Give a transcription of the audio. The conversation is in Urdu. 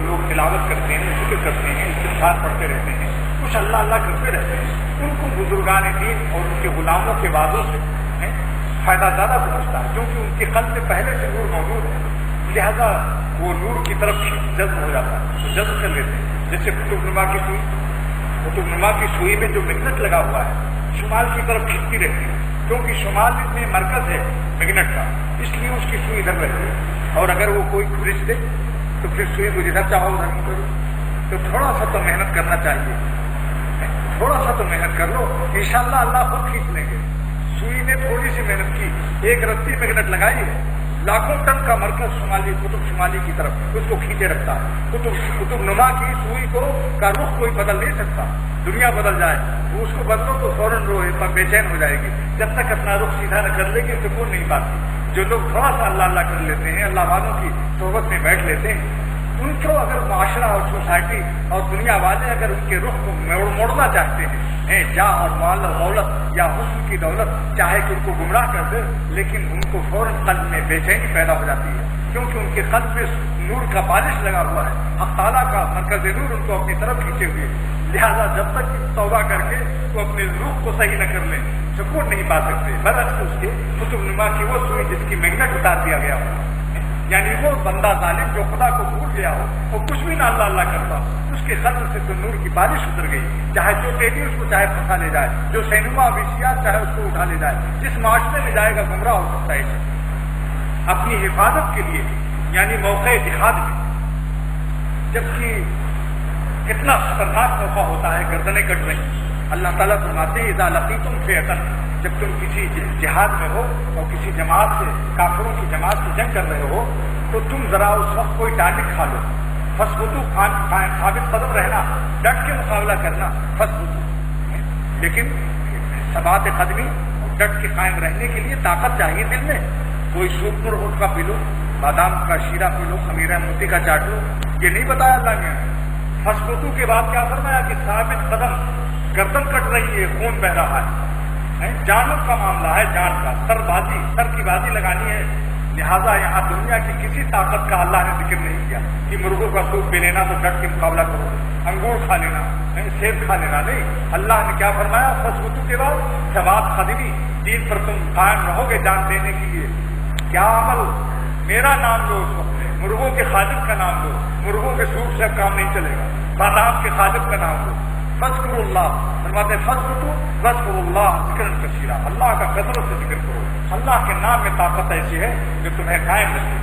لوگ تلاوت کرتے ہیں، ذکر کرتے ہیں، استغفار پڑھتے رہتے ہیں، کچھ اللہ اللہ کرتے رہتے ہیں، ان کو بزرگان دین اور ان کے غلاموں کے وعدوں سے فائدہ زیادہ پہنچتا ہے، کیونکہ ان کے قلب میں پہلے سے نور موجود ہے، لہذا وہ نور کی طرف جذب ہو جاتا ہے، تو جذب کر لیتے ہیں۔ جیسے قطب نما کی سوئی، قطب نما کی سوئی میں جو میگنٹ لگا ہوا ہے شمال کی طرف کھینچتی رہتی ہے، کیونکہ شمال میں مرکز ہے میگنٹ کا، اس لیے اس کی سوئی ادھر رہتی ہے، اور اگر وہ کوئی کھرچ دے تو پھر سوئی کو جدھر چاہو ادھر نہیں کرو۔ تو تھوڑا سا تو محنت کرنا چاہیے، تھوڑا سا تو محنت کر لو، انشاءاللہ اللہ خود کھینچ لیں گے۔ سوئی نے تھوڑی سی محنت کی، ایک رتی میگنٹ لگائی ہے، لاکھوں ٹن کا مرکز شمالی قطب شمالی کی طرف اس کو کھینچے رکھتا ہے۔ قطب نما کی سوئی کا رخ کوئی بدل نہیں سکتا، دنیا بدل جائے وہ اس کو بدلو تو فوراً بے چین ہو جائے گی، جب تک اپنا رخ سیدھا نہ کر لے گی سکون نہیں پاتی۔ جو لوگ تھوڑا سا اللہ اللہ کر لیتے ہیں، اللہ والوں کی صحبت میں بیٹھ لیتے ہیں، ان کو اگر معاشرہ اور سوسائٹی اور دنیا والے اگر ان کے رخ کو موڑنا چاہتے ہیں، جاہ اور مال اور دولت یا حسن کی دولت چاہے کہ ان کو گمراہ کر دے، لیکن ان کو فوراً قلب میں بے چینی پیدا ہو جاتی ہے، کیونکہ ان کے قلب میں نور کا پالش لگا ہوا ہے، حق تعالیٰ کا مرکز نور ان کو اپنی طرف کھینچے ہوئے، لہذا جب تک توبہ کر کے وہ اپنے روح کو صحیح نہ کر لیں سکون نہیں پا سکتے۔ برعکس اس کے قطب نما کی وہ سوئی جس کی میگنٹ اتار دیا گیا ہو، یعنی وہ بندہ ظالم جو خدا کو بھول گیا ہو، وہ کچھ بھی نہ اللہ اللہ کرتا، اس کے قلب سے تو نور کی بارش اتر گئی، چاہے جو ٹیلی اس کو چاہے پھنسا لے جائے، جو سینما ویسیات چاہے اس کو اٹھا لے جائے، جس معاشرے میں جائے گا گمراہ ہو سکتا ہے۔ اپنی حفاظت کے لیے یعنی موقع جہاد میں، جبکہ کتنا خطرناک موقع ہوتا ہے، گردنیں کٹ رہی، اللہ تعالیٰ فرماتے ہیں اذا لقیتم فئۃ، جب تم کسی جہاد میں ہو اور کسی جماعت سے، کافروں کی جماعت سے جنگ کر رہے ہو، تو تم ذرا اس وقت کوئی ٹارگٹ کھا لو، فثبتوا، ثابت قدم رہنا، ڈٹ کے مقابلہ کرنا، فثبتوا، لیکن ثبات قدمی ڈٹ کے قائم رہنے کے لیے طاقت چاہیے دل میں، کوئی سوپ پر اٹھ کا پی لو، بادام کا شیرہ پی لو، خمیرہ موتی کا چاٹ لو، یہ نہیں بتایا اللہ نے۔ فثبتوا کے بعد کیا فرمایا کہ ثابت قدم، گردن کٹ رہی ہے، خون بہ رہا ہے، جانوں کا معاملہ ہے، جان کا، سر کی بازی لگانی ہے، لہذا یہاں دنیا کی کسی طاقت کا اللہ نے ذکر نہیں کیا کہ مرغوں کا سوپ پی لینا تو ڈٹ کے مقابلہ کرو، انگور کھا لینا، سیب کھا لینا، نہیں، اللہ نے کیا فرمایا فثبتوا کے بعد ثبات قدمی، دین پر تم قائم رہو گے جان دینے کے لیے، کیا عمل، میرا نام لو، اس وقت مرغوں کے خالق کا نام لو، مرغوں کے سوپ سے کام نہیں چلے گا، بادام کے خالق کا نام لو، فذکر اللہ، فرماتے فذکروا وذکر اللہ ذکرا کثیرا، اللہ کا کثرت سے ذکر کرو، اللہ کے نام میں طاقت ایسی ہے جو تمہیں قائم رکھے۔